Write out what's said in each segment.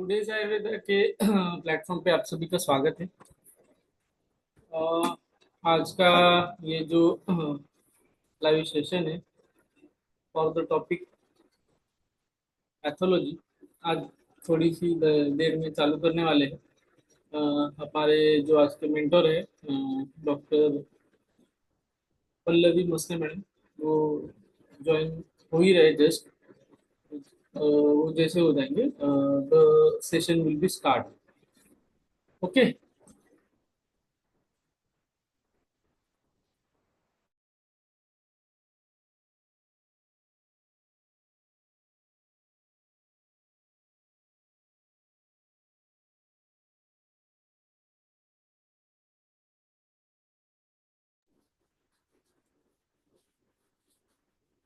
Today's Ayurveda के platform पे आप सभी का स्वागत है। आज का ये जो लाइव सेशन है फॉर द टॉपिक पैथोलॉजी, आज थोड़ी सी देर में चालू करने वाले हैं। हमारे जो आज के मेंटर है डॉक्टर पल्लवी मसने मैडम, वो ज्वाइन हो ही रहे जस्ट। वो जैसे हो जाएंगे the session will be start. Okay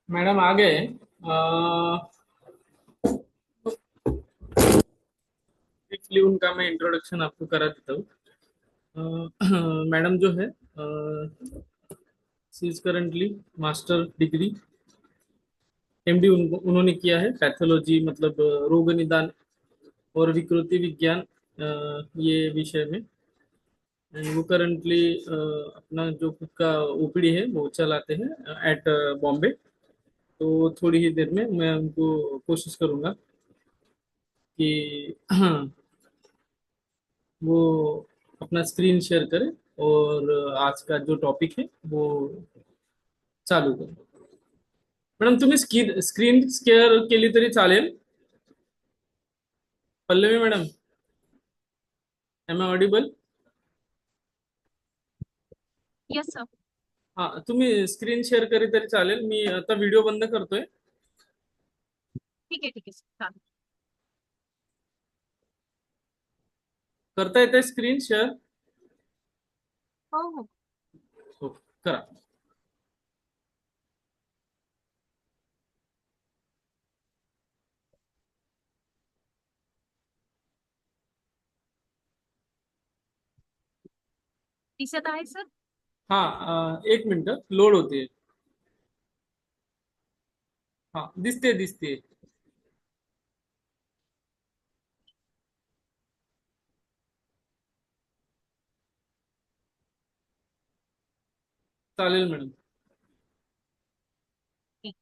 madam आ गए हैं। ब्रीफली उनका मैं इंट्रोडक्शन आपको करा देता हूँ। मैडम जो है she is currently master degree MD उन्होंने किया है पैथोलॉजी, मतलब रोग निदान और विकृति विज्ञान, ये विषय में। And वो करंटली अपना जो खुद का ओपीडी है वो चलाते हैं एट बॉम्बे। तो थोड़ी ही देर में मैं उनको कोशिश करूंगा कि वो अपना स्क्रीन शेयर करें और आज का जो टॉपिक है वो चालू करें। मॅडम तुम्ही स्क्रीन शेअर केली तरी चालेल। Pallavi madam, am I audible? Yes sir. हा, तुम्ही स्क्रीन शेअर करी तरी चालेल, मी आता व्हिडिओ बंद करतोय। ठीक आहे सर, चालेल. करता येते स्क्रीन शेअर? हो हो. हो, करा। दिसत आहे सर. हा, एक मिनिट लोड होते। हा, दिसते दिसते। चालेल मॅडम, ठीक.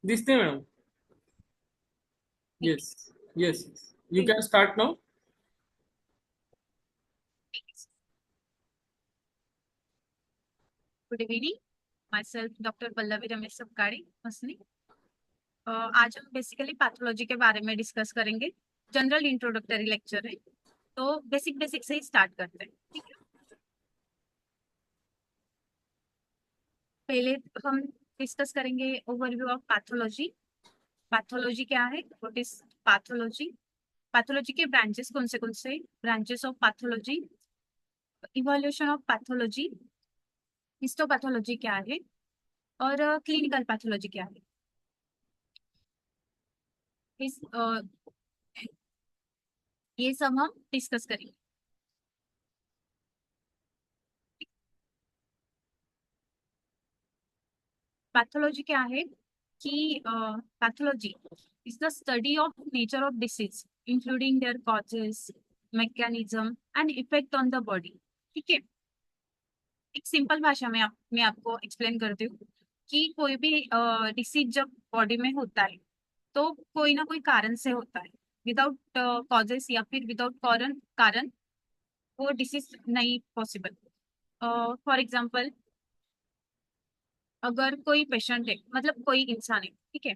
दिसते मॅडम। ठीक येस येस, यू आहे. Can start now. ठीक आहे. Good evening. Myself doctor Pallavi Ramesh Sapkadi Masni. आज हम बेसिकली पैथोलॉजी के बारे में डिस्कस करेंगे. जनरल इंट्रोडक्टरी लेक्चर है, तो बेसिक बेसिक से ही स्टार्ट करते हैं. ठीक है. पहले हम डिस्कस करेंगे ओवरव्यू ऑफ पैथोलॉजी. पैथोलॉजी क्या है, व्हाट इज पैथोलॉजी. पैथोलॉजी के कौन से branches of pathology. Evolution of pathology. Histopathology क्या है और क्लिनिकल पैथोलॉजी क्या है. इस ये सब हम डिस्कस करेंगे. पैथोलॉजी क्या है कि pathology is the study of nature of disease including there causes, mechanism and effect on the body. ठीक है. एक सिंपल भाषा में मैं आपको एक्सप्लेन करती हूँ कि कोई भी डिसीज जब बॉडी में होता है तो कोई ना कोई कारण से होता है. विदाउट कॉजेस या फिर विदाउट कारण कारण वो डिसीज नहीं पॉसिबल. फॉर एग्जाम्पल, अगर कोई पेशेंट है, मतलब कोई इंसान है, ठीक है,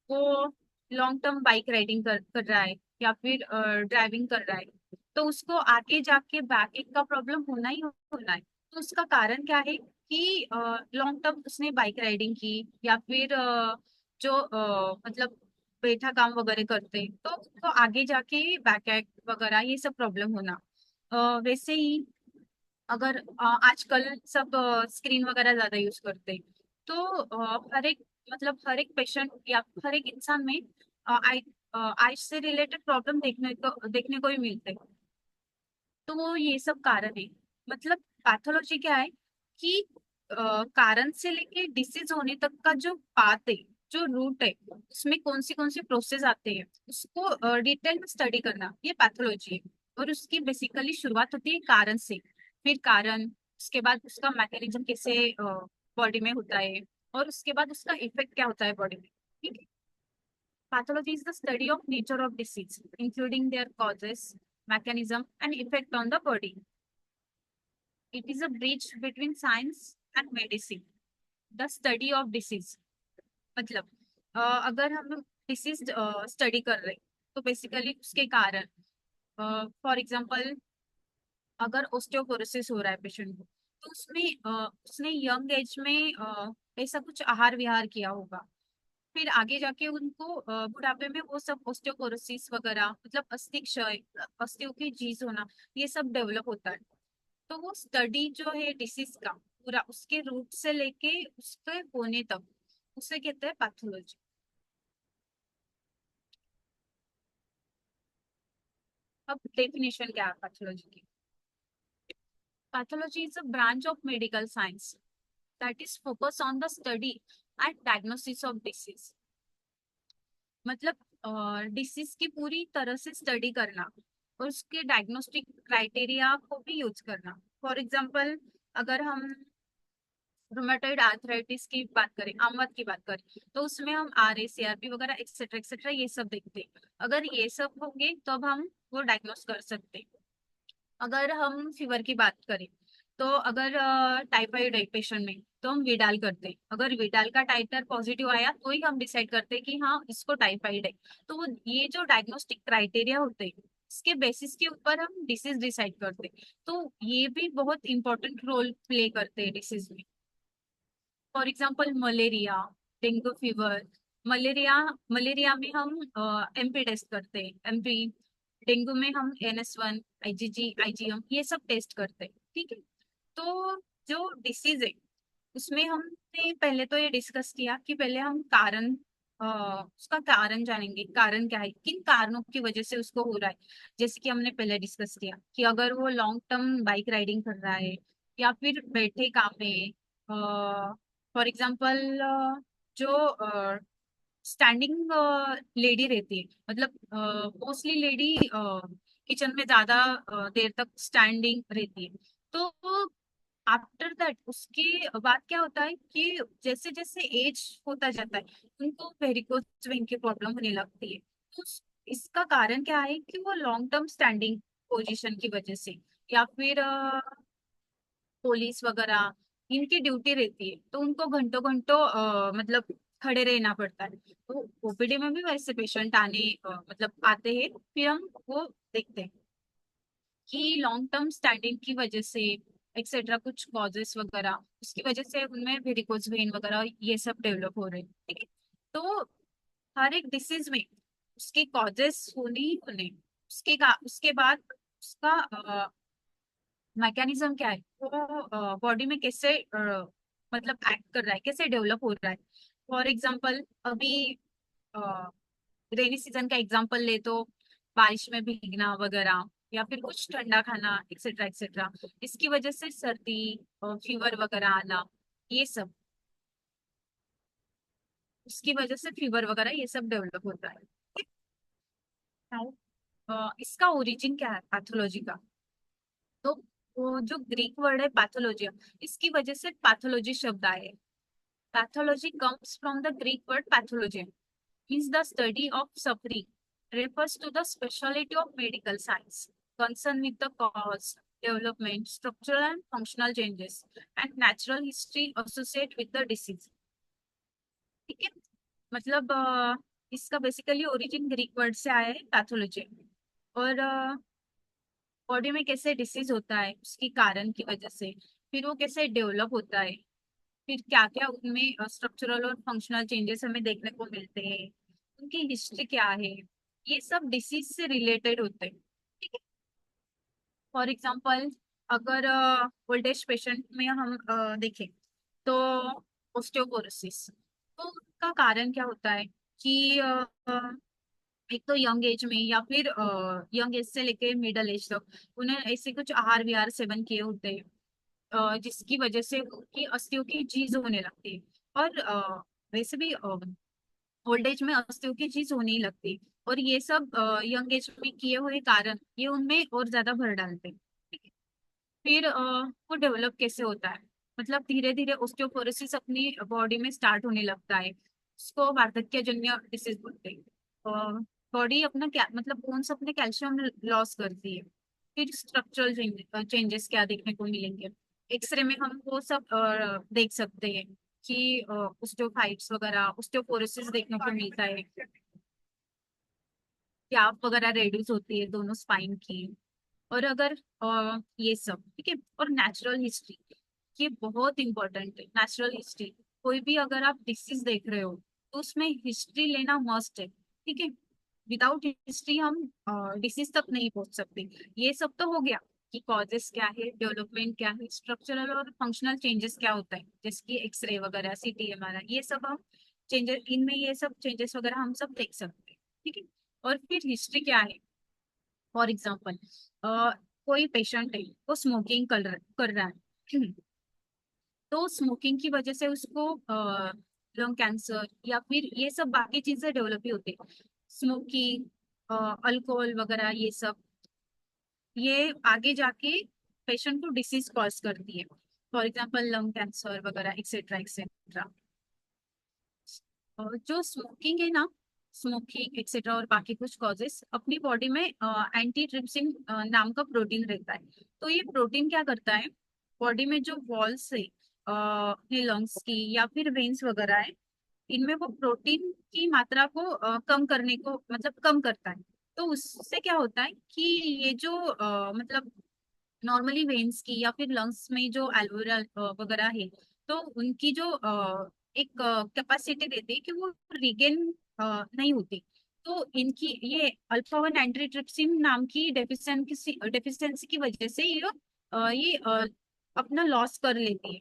वो लॉन्ग टर्म बाइक राइडिंग कर रहा है या फिर ड्राइविंग कर रहा है, तो उसको आगे जाके बैक एक का प्रॉब्लम होना ही होना है. तो उसका कारण क्या है कि लॉन्ग टर्म उसने बाइक राइडिंग की या फिर जो मतलब बैठा काम वगैरह करते हैं, तो उसको आगे जाके बैक एक वगैरह ये सब प्रॉब्लम होना. वैसे ही अगर आजकल सब स्क्रीन वगैरह ज्यादा यूज करते हैं, तो हर एक मतलब हर एक पेशेंट या हर एक इंसान में आई आइज से रिलेटेड प्रॉब्लम देखने को ही मिलते हैं. तो वो ये सब कारण है. मतलब पैथोलॉजी क्या है कि कारण से लेके डिसीज होने तक का जो पाथ है, जो रूट है उसमें कौन सी प्रोसेस आते हैं उसको डिटेल में स्टडी करना, ये पैथोलॉजी है। और उसकी बेसिकली शुरुआत होती है कारण से, फिर कारण, उसके बाद उसका मैकेनिज्म कैसे बॉडी में होता है, और उसके बाद उसका इफेक्ट क्या होता है बॉडी में। ठीक है। Pathology is the study of nature of disease, including their causes, mechanism, and effect on the body. It is a bridge between science and medicine. The study of disease. मतलब अगर हम disease study कर रहे तो basically उसके कारण, for example अगर osteoporosis हो रहा है पेशेंट को, तो उसने यंग एज में ऐसा कुछ आहार विहार किया होगा, फिर आगे जाके उनको बुढ़ापे में वो सब ओस्टियोपोरोसिस वगैरह, मतलब अस्थि क्षय, अस्थियों की जीज होना, ये सब डेवलप होता है। तो वो स्टडी जो है डिसीज का पूरा उसके रूट से लेके उसके होने तक, उसे कहते हैं पैथोलॉजी। अब डेफिनेशन क्या है पैथोलॉजी की? Pathology is a branch of medical science that is focus on the study and diagnosis of disease. मतलब डिसीज की पूरी तरह से स्टडी करना और उसके डायग्नोस्टिक क्राइटेरिया को भी यूज करना। फॉर एग्जांपल अगर हम रोमेटॉइड आर्थराइटिस की बात करें, आमवात की बात करें, तो उसमें हम RA CRP वगैरह एक्सेट्रा ये सब देखते हैं। अगर ये सब होंगे तो अब हम वो डायग्नोस कर सकते हैं। अगर हम फीवर की बात करें, तो अगर टाइफाइड है पेशेंट में तो हम विडाल करते हैं, अगर विडाल का टाइटर पॉजिटिव आया तो ही हम डिसाइड करते हैं कि हाँ इसको टाइफाइड है। तो ये जो डायग्नोस्टिक क्राइटेरिया होते हैं इसके बेसिस के ऊपर हम डिसीज डिसाइड करते हैं। तो ये भी बहुत इंपॉर्टेंट रोल प्ले करते हैं डिसीज में। For example malaria, dengue fever. Malaria में हम MP टेस्ट करते हैं, MP। डेंगू में हम NS1, IgG, IgM ये सब टेस्ट करते हैं। ठीक है। तो जो डिसीज है उसमें हमने पहले तो ये डिस्कस किया कि पहले हम कारण, उसका कारण जानेंगे, कारण क्या है, किन कारणों की वजह से उसको हो रहा है। जैसे कि हमने पहले डिस्कस किया कि अगर वो लॉन्ग टर्म बाइक राइडिंग कर रहा है या फिर बैठे काम में, फॉर एग्जाम्पल जो स्टैंडिंग लेडी रहती है, मतलब मोस्टली लेडी किचन में ज्यादा देर तक स्टैंडिंग रहती है। तो आफ्टर दैट उसके बाद क्या होता है कि जैसे जैसे एज होता जाता है उनको वेरिकोज वेन की प्रॉब्लम होने लगती है। तो इसका कारण क्या है कि वो लॉन्ग टर्म स्टैंडिंग पोजीशन की वजह से, या फिर पुलिस वगैरह इनकी ड्यूटी रहती है तो उनको घंटों घंटों मतलब खड़े रहना पड़ता है। तो OPD में भी वैसे पेशेंट आने मतलब आते हैं, फिर हम वो देखते हैं कि लॉन्ग टर्म स्टैंडिंग की वजह से एक्सेट्रा कुछ कॉजेस वगैरह उसकी वजह से उनमें वेरिकोज वेन वगैरह ये सब डेवलप हो रहे हैं। ठीक है। तो हर एक डिसीज में उसके कॉजेस होने ही होने, उसके बाद उसका मैकेनिज्म क्या है, वो बॉडी में कैसे मतलब एक्ट कर रहा है, कैसे डेवलप हो रहा है। फॉर एग्जाम्पल अभी रेनी सीजन का एग्जाम्पल ले तो बारिश में भीगना वगैरह, या फिर कुछ ठंडा खाना एक्सेट्रा एक्सेट्रा, इसकी वजह से सर्दी और फीवर वगैरह आना, ये सब उसकी वजह से फीवर वगैरह ये सब डेवलप होता है। Now, इसका ओरिजिन क्या है पैथोलॉजी का? तो वो जो ग्रीक वर्ड है पैथोलॉजी, इसकी वजह से पैथोलॉजी शब्द आए। Pathology comes from the Greek word pathology, is the study of suffering, refers to the specialty of medical science concerned with the cause, development, structural and functional changes, and natural history associated with the disease। ठीक है। मतलब इसका basically origin Greek word से आया है pathology. और body में कैसे डिसीज होता है उसकी कारण की वजह से, फिर वो कैसे डेवलप होता है, फिर क्या क्या उनमें स्ट्रक्चरल और फंक्शनल चेंजेस हमें देखने को मिलते हैं, उनकी हिस्ट्री क्या है, ये सब डिसीज से रिलेटेड होते हैं। ठीक है। फॉर एग्जांपल अगर ओल्ड एज पेशेंट में हम देखें तो ओस्टियोपोरोसिस, तो उसका कारण क्या होता है कि एक तो यंग एज में या फिर यंग एज से लेके मिडल एज तक उन्हें ऐसे कुछ आहार विहार सेवन किए होते हैं, जिसकी वजह से उनकी अस्थियों की जीज होने लगती है। और वैसे भी ओल्ड एज में अस्तियों की चीज होने ही लगती, और ये सब यंग एज में किए हुए कारण ये उनमें और ज्यादा भर डालते हैं। ठीक है? फिर वो डेवलप कैसे होता है, मतलब धीरे धीरे ऑस्टियोपोरोसिस अपनी बॉडी में स्टार्ट होने लगता है, उसको वार्धक्यजन्य डिसीज बोलते हैं। बॉडी अपना क्या मतलब बोन्स अपने कैल्शियम लॉस करती है। फिर स्ट्रक्चरल चेंजेस क्या देखने को मिलेंगे, एक्सरे में हम वो सब देख सकते हैं कि ऑस्टियोफाइट्स वगैरह ऑस्टियोपोरोसिस देखने को मिलता है, ग्राफ वगैरह रेड्यूस होती है दोनों स्पाइन की। और अगर ये सब ठीक है, और नेचुरल हिस्ट्री, ये बहुत इंपॉर्टेंट है। नेचुरल हिस्ट्री, कोई भी अगर आप डिसीज देख रहे हो तो उसमें हिस्ट्री लेना मस्ट है। ठीक है, विदाउट हिस्ट्री हम डिसीज तक नहीं पहुंच सकते। ये सब तो हो गया कि कॉजेस क्या है, डेवलपमेंट क्या है, स्ट्रक्चरल और फंक्शनल चेंजेस क्या होता है, जैसे कि एक्सरे वगैरह, सीटी, एमआरआई, ये सब हम चेंजेस इनमें ये सब चेंजेस वगैरह हम सब देख सकते हैं। ठीक है, और फिर हिस्ट्री क्या है। फॉर एग्जाम्पल, कोई पेशेंट है वो स्मोकिंग कर रहा है तो स्मोकिंग की वजह से उसको लंग कैंसर या फिर ये सब बाकी चीजें डेवलप ही होती है। स्मोकिंग, अल्कोहल वगैरह, ये सब ये आगे जाके पेशेंट को डिसीज कॉज करती है। फॉर एग्जाम्पल लंग कैंसर वगैरह एक्सेट्रा एक्सेट्रा। जो स्मोकिंग है ना, स्मोकिंग एक्सेट्रा और बाकी कुछ कॉजेस अपनी बॉडी में एंटी ट्रिप्सिन नाम का प्रोटीन रहता है। तो ये प्रोटीन क्या करता है, बॉडी में जो वॉल्स है अपने लंग्स की या फिर वेन्स वगैरह है, इनमें वो प्रोटीन की मात्रा को कम करने को मतलब कम करता है। तो उससे क्या होता है कि ये जो मतलब नॉर्मली वेन्स की या फिर लंग्स में जो एल्वेोलर वगैरह है, तो उनकी जो एक कैपेसिटी रहती है कि वो रिगेन नहीं होती। तो इनकी ये अल्फा वन एंट्रीट्रिप्सिन नाम की डेफिशिएंसी की वजह से ये अपना लॉस कर लेती है,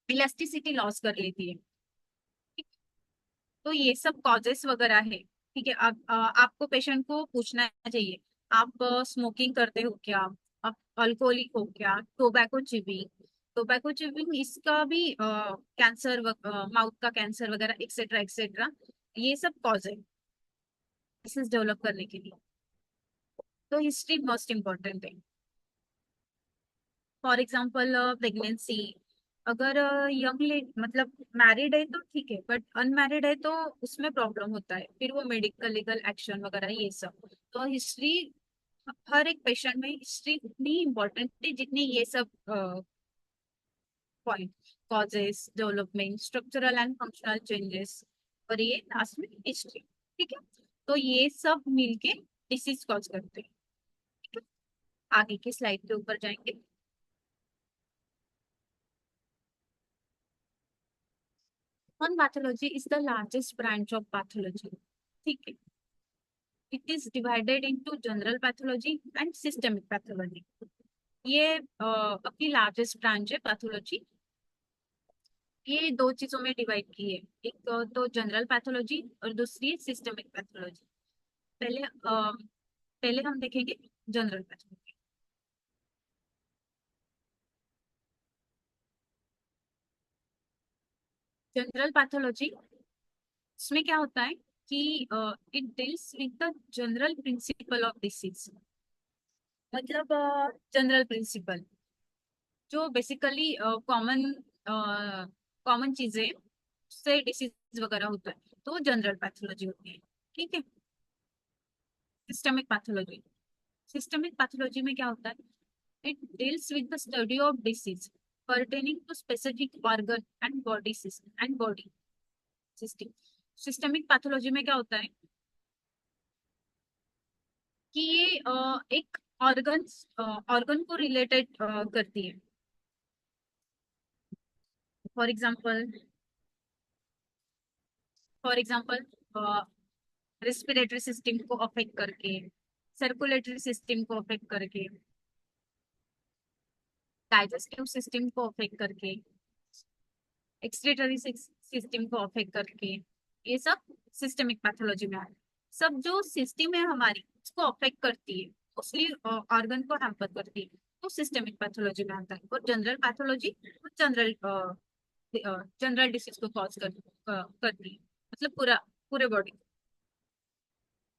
इलास्टिसिटी लॉस कर लेती है। तो ये सब कॉजेस वगैरह है। ठीक है, अब आपको पेशेंट को पूछना चाहिए, आप स्मोकिंग करते हो क्या, आप अल्कोहलिक हो क्या, टोबैको चिविंग इसका भी कैंसर, माउथ का कैंसर वगैरह एक्सेट्रा एक्सेट्रा, ये सब कॉज है डिसीज डेवलप करने के लिए। तो हिस्ट्री मोस्ट इम्पोर्टेंट है। फॉर एग्जाम्पल प्रेगनेंसी, अगर यंग मतलब मैरिड है तो ठीक है, बट अनमैरिड है तो उसमें प्रॉब्लम होता है, फिर वो मेडिकल लीगल एक्शन वगैरह ये सब। तो हिस्ट्री, हर एक पेशेंट में हिस्ट्री उतनी इम्पोर्टेंट है जितनी ये सब point, causes, development, structural and functional changes, और ये लास्ट में हिस्ट्री। ठीक है, तो ये सब मिलके डिसीज कॉज करते हैं। ठीक है, आगे की स्लाइड के ऊपर जाएंगे। One pathology is the largest branch of pathology. ठीक है, it is divided into general pathology and systemic pathology. ये अपनी लार्जेस्ट ब्रांच है पैथोलॉजी। ये दो चीजों में डिवाइड की है, एक तो जनरल पैथोलॉजी और दूसरी सिस्टमिक पैथोलॉजी। पहले हम देखेंगे जनरल पैथोलॉजी। जनरल पैथोलॉजी, इसमें क्या होता है कि it deals with the general principle of disease. मतलब जनरल प्रिंसिपल जो बेसिकली कॉमन कॉमन चीजें से डिसीज वगैरह होता है, तो जनरल पैथोलॉजी होती है। ठीक है, सिस्टमिक पैथोलॉजी, सिस्टमिक पैथोलॉजी में क्या होता है, it deals with the study of disease pertaining to specific organ and body system and body system। Systemic pathology में क्या होता है कि ये एक ऑर्गन ऑर्गन को रिलेटेड करती है। For example, for example respiratory system को अफेक्ट करके, सर्कुलेटरी सिस्टम को अफेक्ट करके, डाइजेस्टिव सिस्टम को अफेक्ट करके, एक्सक्रीटरी सिस्टम को अफेक्ट करके, ये सब सिस्टमिक पैथोलॉजी में आए। सब जो सिस्टम है हमारी उसको अफेक्ट करती है, उसकी ऑर्गन को हैम्पर करती है, तो सिस्टमिक पैथोलॉजी में आता है। और general pathology general general disease को कॉज करती है। मतलब पूरा, पूरे बॉडी।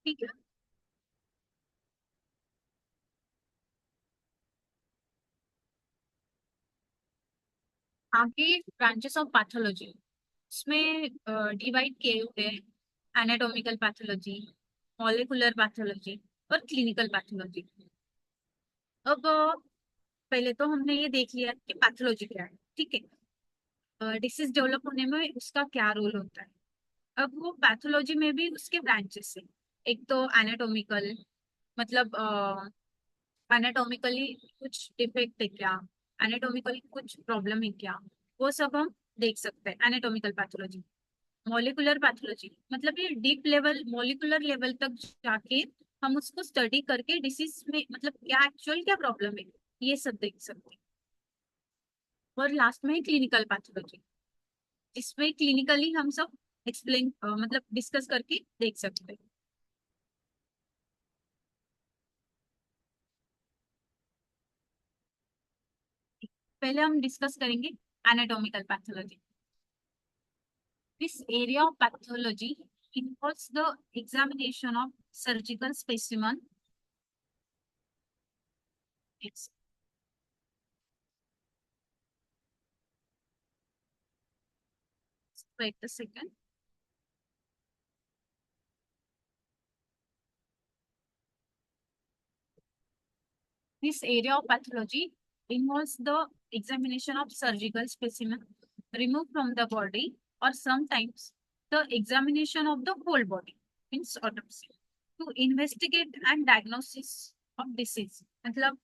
ठीक है। आगे ब्रांचेस ऑफ पैथोलॉजी, इसमें डिवाइड किए हुए हैं एनाटॉमिकल पैथोलॉजी, मॉलिक्यूलर पैथोलॉजी और क्लिनिकल पैथोलॉजी। अब पहले तो हमने ये देख लिया कि पैथोलॉजी क्या है, ठीक है, डिसीज डेवलप होने में उसका क्या रोल होता है। अब वो पैथोलॉजी में भी उसके ब्रांचेस है। एक तो एनाटॉमिकल, मतलब एनाटॉमिकली कुछ डिफेक्ट है क्या, एनाटॉमिकली कुछ प्रॉब्लम है क्या, वो सब हम देख सकते हैं एनाटॉमिकल पैथोलॉजी। मॉलिक्यूलर पैथोलॉजी मतलब ये डीप लेवल, मॉलिक्यूलर लेवल तक जाके हम उसको स्टडी करके डिसीज में मतलब क्या एक्चुअल क्या प्रॉब्लम है, ये सब देख सकते हैं। और लास्ट में क्लिनिकल पैथोलॉजी, इसमें क्लिनिकली हम सब एक्सप्लेन मतलब डिस्कस करके देख सकते हैं। पहले हम डिस्कस करेंगे anatomical pathology. This area of pathology involves the examination of surgical specimen. Yes. Wait a second. This area of pathology involves the examination of surgical specimen removed from the body, or sometimes the examination of the whole body, means autopsy, to investigate and diagnosis of disease. मतलब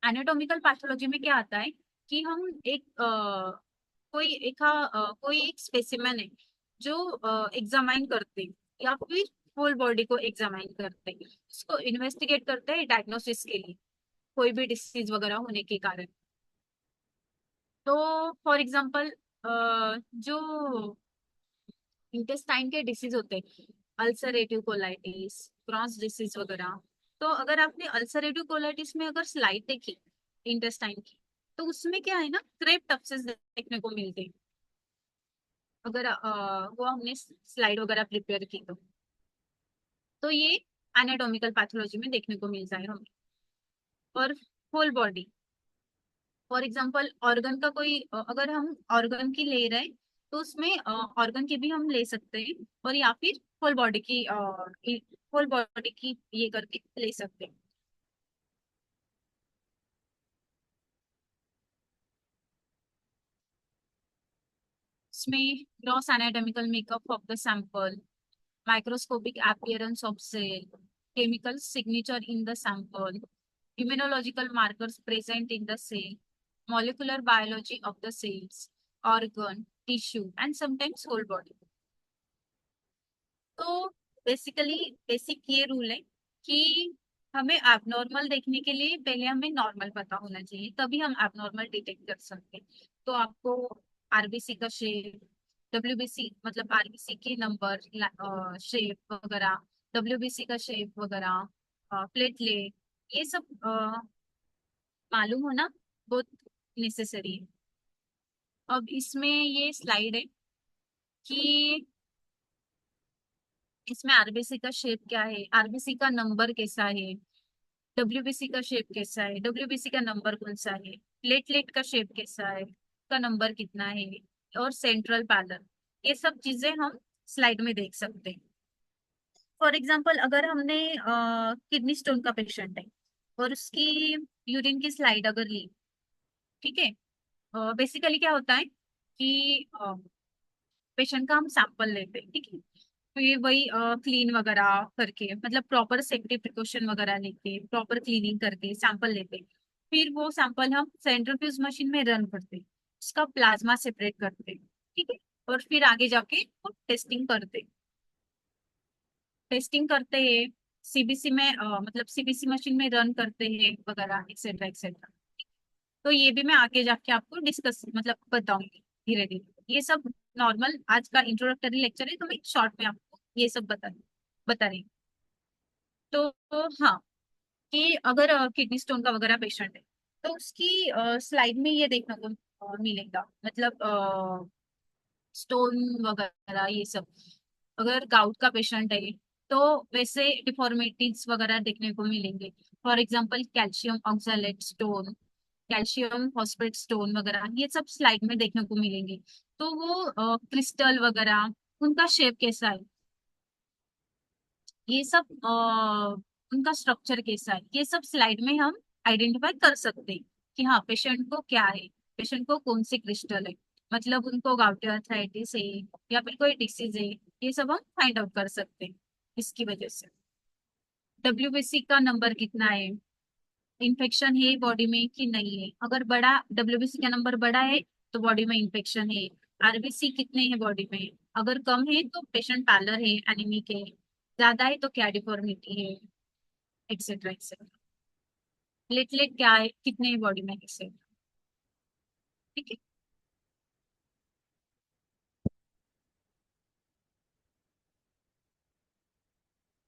anatomical pathology में क्या आता है कि हम एक कोई एक स्पेसिमेन है जो एग्जामाइन करते हैं, या फिर होल बॉडी को एग्जामाइन करते हैं, उसको इन्वेस्टिगेट करते हैं डायग्नोसिस के लिए, कोई भी डिसीज वगैरह होने के कारण। तो फॉर एग्जांपल जो इंटेस्टाइन के डिसीज होते हैं, अल्सरेटिव कोलाइटिस, क्रॉस डिसीज वगैरह, तो अगर आपने अल्सरेटिव कोलाइटिस में अगर स्लाइड देखी इंटेस्टाइन की, तो उसमें क्या है ना, क्रेप टफ्सेस देखने को मिलते हैं। अगर वो हमने स्लाइड वगैरह प्रिपेयर की तो ये एनाटॉमिकल पैथोलॉजी में देखने को मिलता है हमें। और whole body, for example organ का कोई अगर हम ऑर्गन की ले रहे हैं, तो उसमें ऑर्गन की भी हम ले सकते हैं, और या फिर होल बॉडी की ये करके ले सकते हैं। इसमें gross anatomical makeup of the sample, microscopic appearance of cell, chemical signature in the sample, immunological markers present in the cell, molecular biology of the cells, organ, tissue, and sometimes whole body. तो basically basic ये rule है कि हमें abnormal देखने के लिए पहले हमें नॉर्मल पता होना चाहिए, तभी हम एबनॉर्मल डिटेक्ट कर सकते हैं। तो आपको आरबीसी का शेप, डब्ल्यूबीसी मतलब आरबीसी के नंबर, शेप वगैरह, डब्ल्यूबीसी का शेप वगैरह, प्लेटलेट, ये सब मालूम होना बहुत नेसेसरी है। अब इसमें ये स्लाइड है कि इसमें आरबीसी का शेप क्या है, आरबीसी का नंबर कैसा है, डब्ल्यूबीसी का शेप कैसा है, डब्ल्यूबीसी का नंबर कौन सा है, प्लेटलेट का शेप कैसा है, का नंबर कितना है, और सेंट्रल पैनल, ये सब चीजें हम स्लाइड में देख सकते हैं। फॉर एग्जांपल अगर हमने किडनी स्टोन का पेशेंट है और उसकी यूरिन की स्लाइड अगर ली, ठीक है, बेसिकली क्या होता है कि पेशेंट का हम सैंपल लेते हैं, ठीक है, फिर वही क्लीन वगैरह करके मतलब प्रॉपर सेफ्टी प्रिकॉशन वगैरह लेके प्रॉपर क्लीनिंग करके सैंपल लेते हैं। फिर वो सैंपल हम सेंट्रीफ्यूज मशीन में रन करते हैं, उसका प्लाज्मा सेपरेट करते हैं, ठीक है, और फिर आगे जाके वो टेस्टिंग करते हैं। टेस्टिंग करते हैं सीबीसी में मतलब सीबीसी मशीन में रन करते हैं वगैरह एक्सेट्रा एक्सेट्रा। तो ये भी मैं आगे जाके आपको डिस्कस मतलब बताऊंगी धीरे धीरे। ये सब नॉर्मल आज का इंट्रोडक्टरी लेक्चर है, तो मैं शॉर्ट में आपको ये सब बता रही हूँ। तो हाँ, कि अगर किडनी स्टोन का वगैरह पेशेंट है, तो उसकी स्लाइड में ये देखने को मिलेगा, मतलब स्टोन वगैरह ये सब। अगर गाउट का पेशेंट है तो वैसे डिफॉर्मिटीज वगैरह देखने को मिलेंगे। For example calcium oxalate stone, calcium phosphate stone वगैरह ये सब स्लाइड में देखने को मिलेंगे। तो वो क्रिस्टल वगैरह उनका शेप कैसा है, ये सब उनका स्ट्रक्चर कैसा है, ये सब स्लाइड में हम आइडेंटिफाई कर सकते हैं कि हाँ पेशेंट को क्या है, पेशेंट को कौन सी क्रिस्टल है, मतलब उनको गाउटी आर्थराइटिस है या फिर कोई डिसीज है, ये सब हम फाइंड आउट कर सकते हैं इसकी वजह से। डब्ल्यूबीसी का नंबर कितना है, इन्फेक्शन है बॉडी में कि नहीं है, अगर बड़ा डब्ल्यूबीसी का नंबर बड़ा है तो बॉडी में इन्फेक्शन है। आरबीसी कितने हैं बॉडी में, अगर कम है तो पेशेंट पालर है, एनीमिक है, ज्यादा है तो क्या डिफॉर्मिटी है, एक्सेट्रा एक्सेट्रा। प्लेटलेट क्या है, कितने हैं बॉडी में, एक्सेट्रा। ठीक है।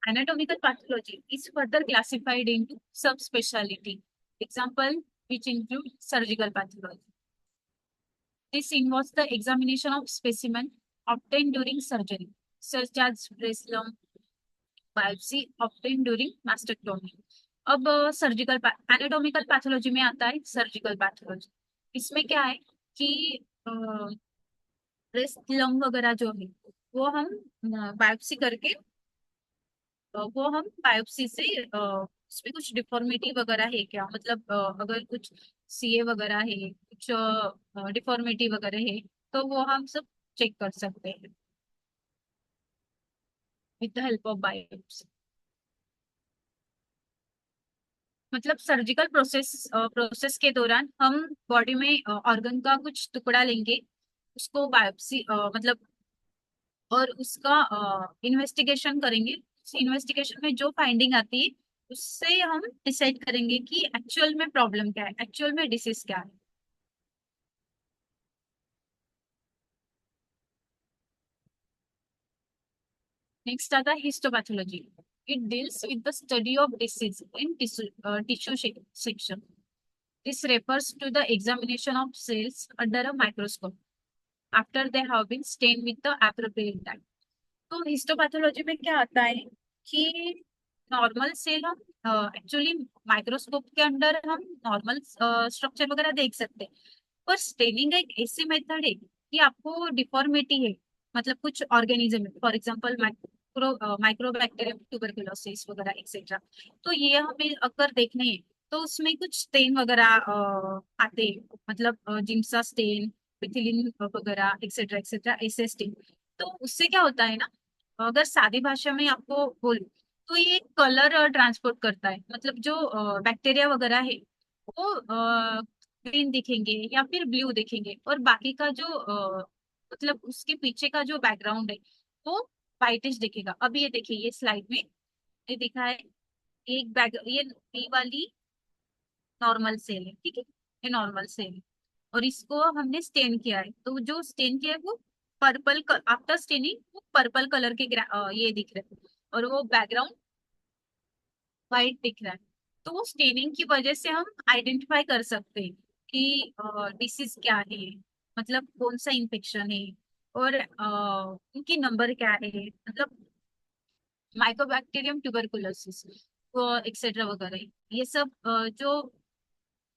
Anatomical pathology is further classified into subspecialty. Example which include surgical pathology. This involves the examination of specimen obtained during surgery, such as breast lump biopsy obtained during mastectomy. अब surgical anatomical pathology में आता है surgical pathology. इसमें क्या है कि breast lung वगैरह जो है वो हम बायोप्सी करके वो हम बायोप्सी से उसमें कुछ डिफॉर्मिटी वगैरह है क्या, मतलब अगर कुछ सीए वगैरह है, कुछ डिफॉर्मिटी वगैरह है, तो वो हम सब चेक कर सकते हैं with the help of biopsy. मतलब सर्जिकल प्रोसेस के दौरान हम बॉडी में ऑर्गन का कुछ टुकड़ा लेंगे, उसको बायोप्सी मतलब और उसका इन्वेस्टिगेशन करेंगे। उस इन्वेस्टिगेशन में जो फाइंडिंग आती है उससे हम डिसाइड करेंगे कि एक्चुअल में प्रॉब्लम क्या है, एक्चुअल में डिसीज क्या है। नेक्स्ट आता है histopathology. It deals with the study of disease in tissue section. This refers to the examination of cells under a microscope after they have been stain with the appropriate dye. तो histopathology में क्या आता है कि normal cell हम actually microscope के under हम normal structure वगैरह देख सकते हैं, पर स्टेनिंग एक ऐसी मेथड है कि आपको डिफॉर्मिटी है, मतलब कुछ organism for example mycobacterium tuberculosis वगैरह एक्सेट्रा, तो ये हमें अगर देखने हैं तो उसमें कुछ स्टेन वगैरह आते हैं, मतलब जिम्सा स्टेन, मिथिलिन वगैरह एक्सेट्रा एक्सेट्रा ऐसे स्टेन। तो उससे क्या होता है ना, अगर सादी भाषा में आपको बोलूं तो ये कलर ट्रांसपोर्ट करता है, मतलब जो बैक्टीरिया वगैरह है वो ग्रीन दिखेंगे या फिर ब्लू दिखेंगे, और बाकी का जो मतलब उसके पीछे का जो बैकग्राउंड है वो वाइटिश दिखेगा। अभी ये देखिए ये स्लाइड में ये दिखा है, एक बैक ये बी वाली नॉर्मल सेल है, ठीक है, ये नॉर्मल सेल है और इसको हमने स्टेन किया है, तो जो स्टेन किया है वो पर्पल, आफ्टर स्टेनिंग वो पर्पल कलर के ये दिख रहे हैं और वो बैकग्राउंड वाइट दिख रहा है। तो वो स्टेनिंग की वजह से हम आइडेंटिफाई कर सकते हैं कि डिसीज क्या है, मतलब कौन सा इन्फेक्शन है और उनकी नंबर क्या है, मतलब माइकोबैक्टीरियम ट्यूबरकुलोसिस एक्सेट्रा वगैरह, ये सब जो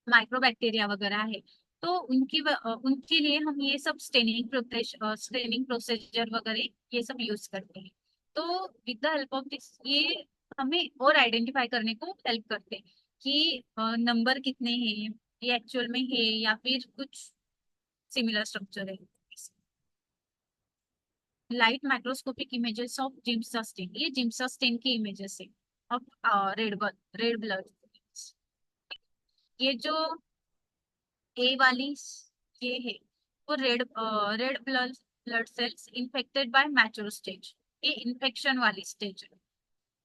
माइक्रोबैक्टीरिया वगैरह है, तो उनके लिए हम ये सब स्टेनिंग प्रोसीजर वगैरह ये सब यूज करते हैं। तो with the help of this ये हमें और आइडेंटिफाई करने को हेल्प करते हैं कि नंबर कितने हैं, ये एक्चुअल में है या फिर कुछ सिमिलर स्ट्रक्चर है। Light microscopic images of Giemsa stain, ये जिम्सा स्टेन की इमेजेस है ऑफ रेड ब्लड। ये जो ए वाली ये है वो red blood blood cells infected by mature stage, ये इन्फेक्शन वाली स्टेज है।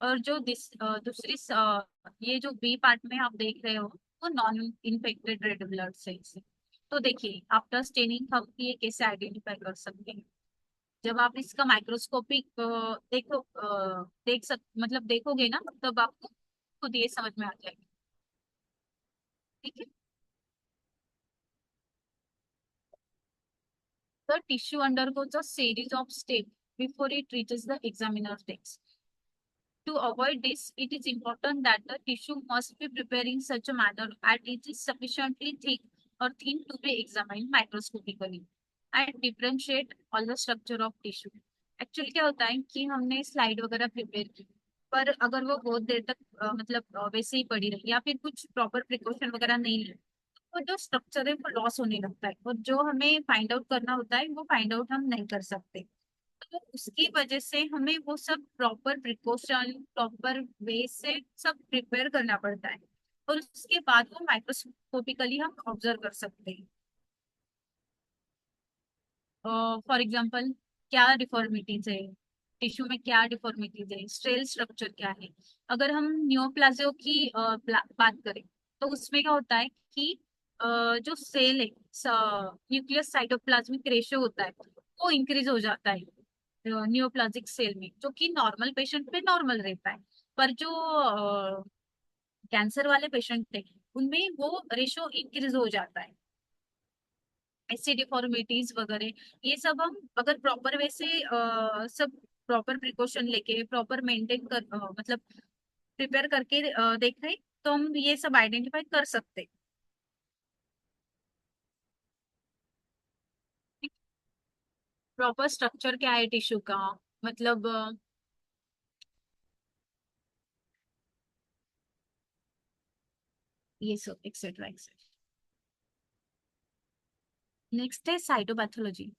और जो दूसरी ये जो बी पार्ट में आप देख रहे हो वो non infected red blood cells है। तो देखिए आफ्टर स्टेनिंग हम ये कैसे आइडेंटिफाई कर सकते हैं, जब आप इसका माइक्रोस्कोपिक देख सक मतलब देखोगे ना तब आपको खुद ये समझ में आ जाएगा। ठीक है। the tissue undergoes a series of steps before it reaches the examiner's desk. To avoid this, it is important that the tissue must be prepared in such a manner that it is sufficiently thick or thin to be examined microscopically and differentiate all the structure of tissue. Actually क्या होता है कि हमने slide वगैरह prepare की, पर अगर वो बहुत देर तक मतलब वैसे ही पड़ी रही या फिर कुछ प्रॉपर प्रिकॉशन वगैरह नहीं ली, तो जो स्ट्रक्चर है वो लॉस होने लगता है और जो हमें फाइंड आउट करना होता है वो फाइंड आउट हम नहीं कर सकते। तो उसकी वजह से हमें वो सब प्रॉपर प्रिकॉशन प्रॉपर वे से सब प्रिपेयर करना पड़ता है और उसके बाद वो माइक्रोस्कोपिकली हम ऑब्जर्व कर सकते हैं। फॉर एग्जांपल क्या डिफॉर्मिटीज है, टिश्यू में क्या डिफॉर्मिटीज है, स्ट्रेल स्ट्रक्चर क्या है। अगर हम नियोप्लाजियो की बात करें तो उसमें क्या होता है कि जो सेल है, न्यूक्लियस साइटोप्लाज्मिक रेशियो होता है वो इंक्रीज हो जाता है नियोप्लाजिक सेल में, जो कि नॉर्मल पेशेंट में नॉर्मल रहता है। पर जो कैंसर वाले पेशेंट थे उनमें वो रेशो इंक्रीज हो जाता है। ऐसी डिफॉर्मिटीज वगैरह ये सब हम अगर प्रॉपर वे से सब प्रॉपर प्रिकॉशन लेके प्रॉपर मेंटेन कर मतलब प्रिपेयर करके देखें तो हम ये सब आइडेंटिफाई कर सकते हैं। प्रॉपर स्ट्रक्चर क्या है टिश्यू का, मतलब ये सब एक्सेट्रा एक्सेट्रा। नेक्स्ट है cytopathology.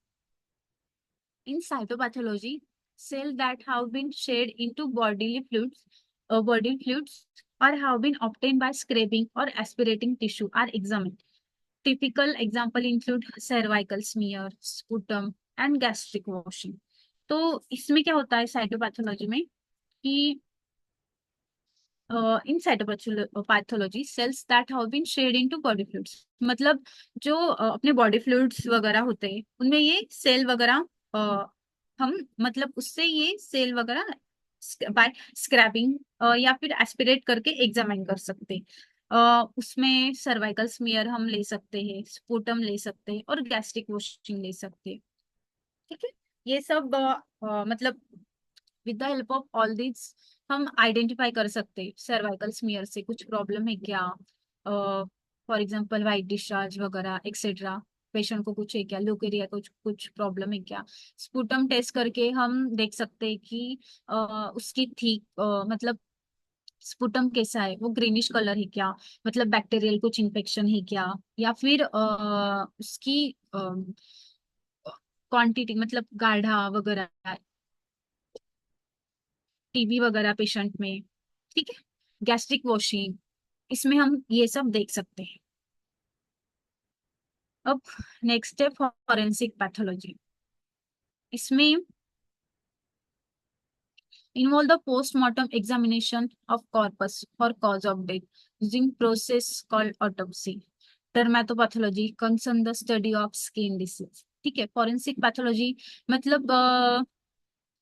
In cytopathology, cells that have been shed into body fluids or have been obtained by scraping or aspirating tissue are examined. Typical example include cervical smear, sputum, and gastric washing. तो इसमें क्या होता है cytopathology में कि in cytopathology cells that have been shed into body fluids, मतलब जो अपने बॉडी फ्लूइड्स वगैरह होते हैं उनमें ये सेल वगैरह हम मतलब उससे ये सेल वगैरह बाय स्क्रैपिंग या फिर एस्पिरेट करके एग्जामिन कर सकते हैं। उसमें सर्वाइकल स्मीयर हम ले सकते हैं, स्पुटम ले सकते हैं और गैस्ट्रिक वॉशिंग ले सकते हैं। ठीक है, ये सब मतलब with the help of all this हम आइडेंटिफाई कर सकते हैं सर्वाइकल स्मीयर से कुछ प्रॉब्लम है क्या, फॉर एग्जांपल वाइट डिस्चार्ज वगैरह एक्सेट्रा, पेशेंट को कुछ है क्या, ल्यूकेरिया कुछ कुछ प्रॉब्लम है क्या। स्पुटम टेस्ट करके हम देख सकते हैं कि उसकी थी मतलब स्पुटम कैसा है, वो ग्रीनिश कलर है क्या, मतलब बैक्टीरियल कुछ इन्फेक्शन है क्या, या फिर उसकी क्वांटिटी मतलब गाढ़ा वगैरह, टीबी वगैरह पेशेंट में। ठीक है, गैस्ट्रिक वॉशिंग, इसमें हम ये सब देख सकते हैं। अब नेक्स्ट है फॉरेंसिक पैथोलॉजी। इसमें involve the post-mortem examination of corpus for cause of death using process called autopsy. Dermatopathology concern the study of skin disease. ठीक है, फॉरेंसिक पैथोलॉजी मतलब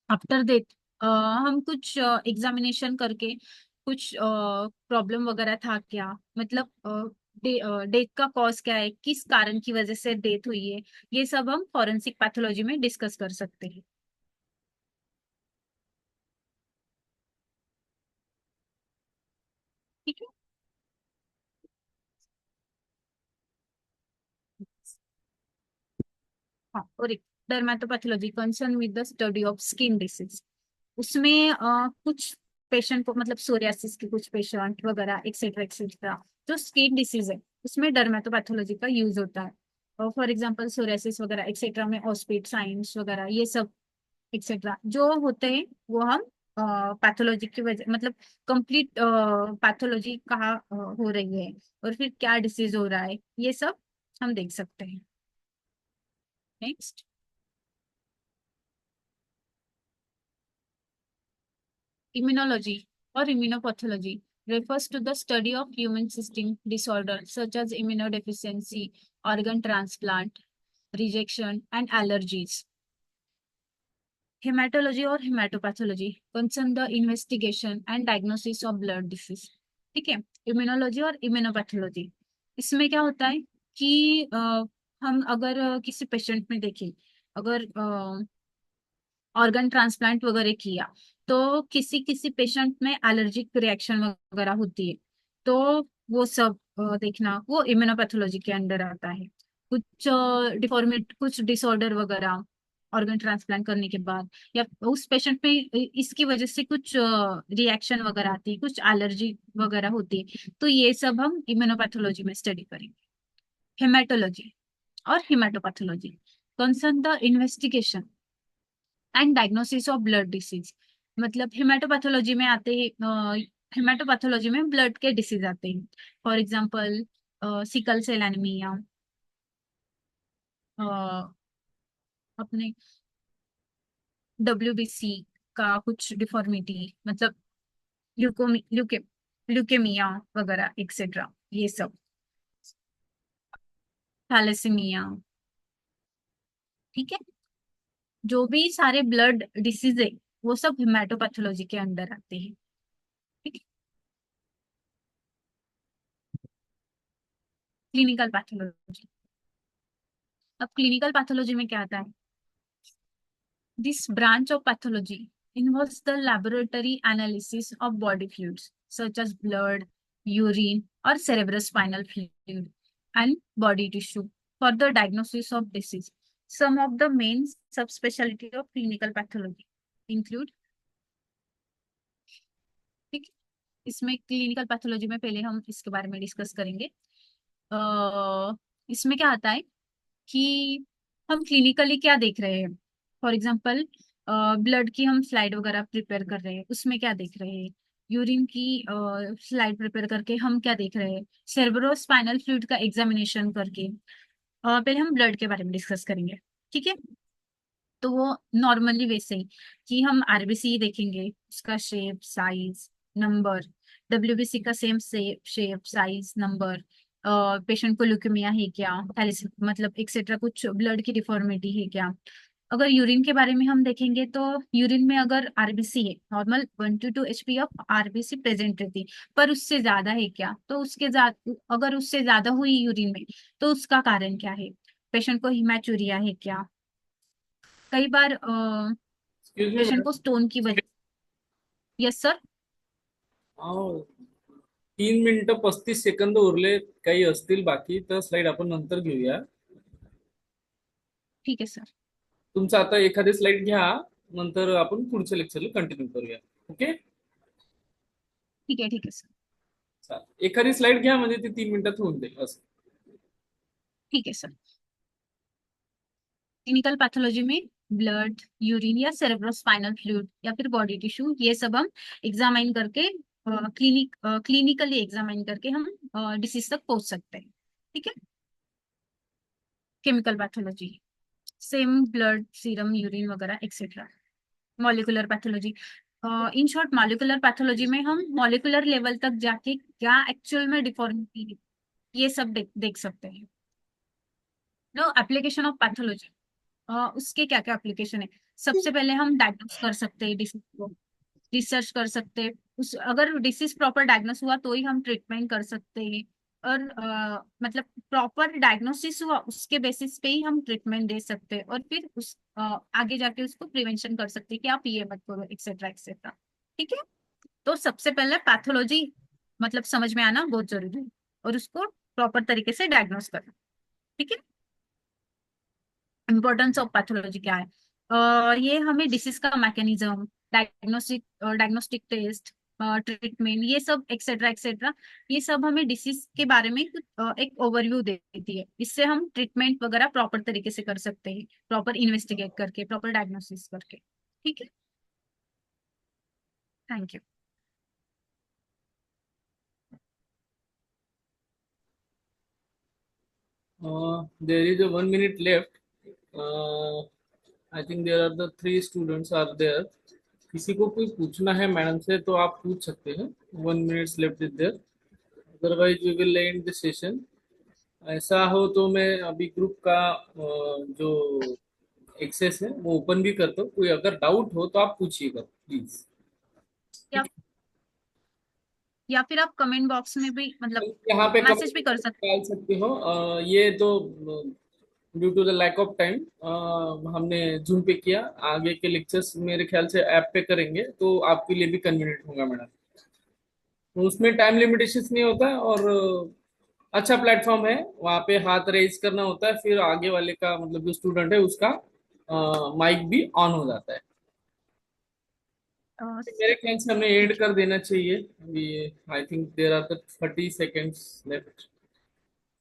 आफ्टर डेथ हम कुछ एग्जामिनेशन करके कुछ प्रॉब्लम वगैरह था क्या, मतलब डेथ का कॉज क्या है, किस कारण की वजह से डेथ हुई है, ये सब हम फॉरेंसिक पैथोलॉजी में डिस्कस कर सकते हैं। ठीक है, हाँ, और एक dermatopathology concern with the study of skin disease. उसमें कुछ पेशेंट को मतलब सोरियासिस के कुछ पेशेंट वगैरह एक्सेट्रा एक्सेट्रा जो स्किन डिसीज है उसमें डर्मेटोपैथोलॉजी का यूज होता है। और फॉर एग्जांपल सोरियासिस वगैरह एक्सेट्रा में ऑस्पिड साइंस वगैरह ये सब एक्सेट्रा जो होते हैं वो हम पैथोलॉजी की वजह मतलब कंप्लीट पैथोलॉजी कहाँ हो रही है और फिर क्या डिसीज हो रहा है ये सब हम देख सकते हैं। Next, immunology or immunopathology refers to the study of human system disorders such as immunodeficiency, organ transplant, rejection, and allergies. Hematology or hematopatology concern the investigation and diagnosis of blood disease. ठीक है, immunology और इम्यूनोपैथोलॉजी, इसमें क्या होता है कि हम अगर किसी पेशेंट में देखें अगर ऑर्गन ट्रांसप्लांट वगैरह किया तो किसी किसी पेशेंट में एलर्जिक रिएक्शन वगैरह होती है, तो वो सब देखना वो इम्यूनोपैथोलॉजी के अंडर आता है। कुछ डिफॉर्मिट कुछ डिसऑर्डर वगैरह ऑर्गन ट्रांसप्लांट करने के बाद, या उस पेशेंट में इसकी वजह से कुछ रिएक्शन वगैरह आती है, कुछ एलर्जी वगैरह होती है, तो ये सब हम इम्यूनोपैथोलॉजी में स्टडी करेंगे। हेमेटोलॉजी और hematopathology concern the investigation and diagnosis of blood disease. मतलब हिमेटोपैथोलॉजी में आते हैं, हिमेटोपैथोलॉजी में ब्लड के डिसीज आते हैं। For example sickle cell anaemia, अपने WBC का कुछ डिफॉर्मिटी, मतलब ल्यूकोमी ल्यूके ल्यूकेमिया वगैरह एक्सेट्रा, ये सब थैलेसीमिया। ठीक है, जो भी सारे ब्लड डिसीज है वो सब हिमेटोपैथोलॉजी के अंडर आते हैं। ठीक है, क्लिनिकल पैथोलॉजी। अब क्लिनिकल पैथोलॉजी में क्या आता है? This branch of pathology involves the laboratory analysis of body fluids such as blood, urine, or cerebrospinal fluid and body tissue for the diagnosis of disease. Some of the main subspecialty of clinical pathology include, ठीक है, इसमें clinical pathology में पहले हम इसके बारे में discuss करेंगे। इसमें क्या आता है कि हम क्लिनिकली क्या देख रहे हैं। फॉर एग्जांपल ब्लड की हम स्लाइड वगैरह प्रिपेयर कर रहे हैं, उसमें क्या देख रहे हैं। यूरिन की स्लाइड प्रिपेयर करके हम क्या देख रहे हैं, सेरेब्रोस्पाइनल फ्लूइड का एग्जामिनेशन करके। पहले हम ब्लड के बारे में डिस्कस करेंगे। ठीक है, तो वो नॉर्मली वैसे ही कि हम RBC देखेंगे, उसका शेप साइज नंबर, WBC का same shape size number, patient को ल्यूकेमिया है क्या, मतलब एक्सेट्रा कुछ ब्लड की डिफॉर्मिटी है क्या। अगर यूरिन के बारे में हम देखेंगे तो यूरिन में अगर RBC है, normal 1 to 2 HP of RBC present रहती, पर उससे ज्यादा है क्या, तो उसके अगर उससे ज्यादा हुई यूरिन में तो उसका कारण क्या है। पेशेंट को हिमैचुरिया है क्या, कई बार एक्सक्यूज मी पेशेंट मॅडम. को स्टोन की वजह। Yes sir. 3 मिनिटं 35 सेकंद उरले, काही असतील बाकी तर स्लाइड आपण नंतर घेऊया. ठीक है सर। तुमचं आता एखादी स्लाइड घ्या, नंतर आपण पुढच्या लेक्चरला कंटिन्यू करूया. ओके. ठीक है सर। चालेल, एखादी स्लाइड घ्या म्हणजे ती 3 मिनिटात होऊन जाईल असं. ठीक है सर। क्लिनिकल पैथोलॉजी में ब्लड, यूरिन या सेरेब्रोस्पाइनल फ्लूइड या फिर बॉडी टिश्यू, ये सब हम एग्जामाइन करके क्लिनिकली एग्जामाइन करके हम डिसीज तक पहुंच सकते हैं। ठीक है। Chemical pathology same blood, serum, urine वगैरह etcetera. Molecular pathology, in short molecular pathology में हम मॉलिकुलर लेवल तक जाके क्या एक्चुअल में डिफॉर्मिटी है ये सब देख सकते हैं। नो एप्लीकेशन ऑफ पैथोलॉजी, उसके क्या क्या एप्लीकेशन है। सबसे पहले हम डायग्नोस कर सकते हैं डिसीज को, रिसर्च कर सकते हैं। उस अगर डिसीज प्रॉपर डायग्नोस हुआ तो ही हम ट्रीटमेंट कर सकते हैं, और मतलब प्रॉपर डायग्नोसिस हुआ उसके बेसिस पे ही हम ट्रीटमेंट दे सकते हैं, और फिर उस आगे जाके उसको प्रिवेंशन कर सकते हैं कि आप ये मत करो एक्सेट्रा एक्सेट्रा। ठीक है, तो सबसे पहले पैथोलॉजी मतलब समझ में आना बहुत जरूरी है, और उसको प्रॉपर तरीके से डायग्नोस करना। ठीक है, इम्पोर्टेंस ऑफ पैथोलॉजी क्या है। ये हमें डिसीज का मैकेनिज्म, डायग्नोस्टिक टेस्ट, ट्रीटमेंट, ये सब एक्सेट्रा एक्सेट्रा, ये सब हमें डिसीज के बारे में कुछ एक ओवरव्यू देती है। इससे हम ट्रीटमेंट वगैरह प्रॉपर तरीके से कर सकते हैं, प्रॉपर इन्वेस्टिगेट करके, प्रॉपर डायग्नोसिस करके। ठीक है, thank you. There is 1 minute left. I think there are the 3 students are there. किसी को कोई पूछना है मैडम से तो आप पूछ सकते हैं. 1 minute left is there. Otherwise we will end the session. ऐसा हो तो मैं अभी ग्रुप का जो एक्सेस है वो ओपन भी करता हूँ. कोई अगर डाउट हो तो आप पूछिएगा प्लीज. या ठीक या फिर आप कमेंट बॉक्स में भी है, मतलब यहाँ पे मैसेज भी कमेंट कर सकते डाल सकते हो. ये तो due to the lack of time हमने जूम पे किया। आगे के लेक्चर्स मेरे ख्याल से ऐप पे करेंगे तो आपके लिए भी कन्वीनियंट होगा मैडम। तो उसमें टाइम लिमिटेशंस नहीं होता है, और अच्छा प्लेटफॉर्म है। वहाँ पे हाथ रेज करना होता है, फिर आगे वाले का मतलब जो स्टूडेंट है उसका माइक भी ऑन हो जाता है। मेरे ख्याल से हमें एंड कर देना चाहिए अभी। I think there are 30 seconds left.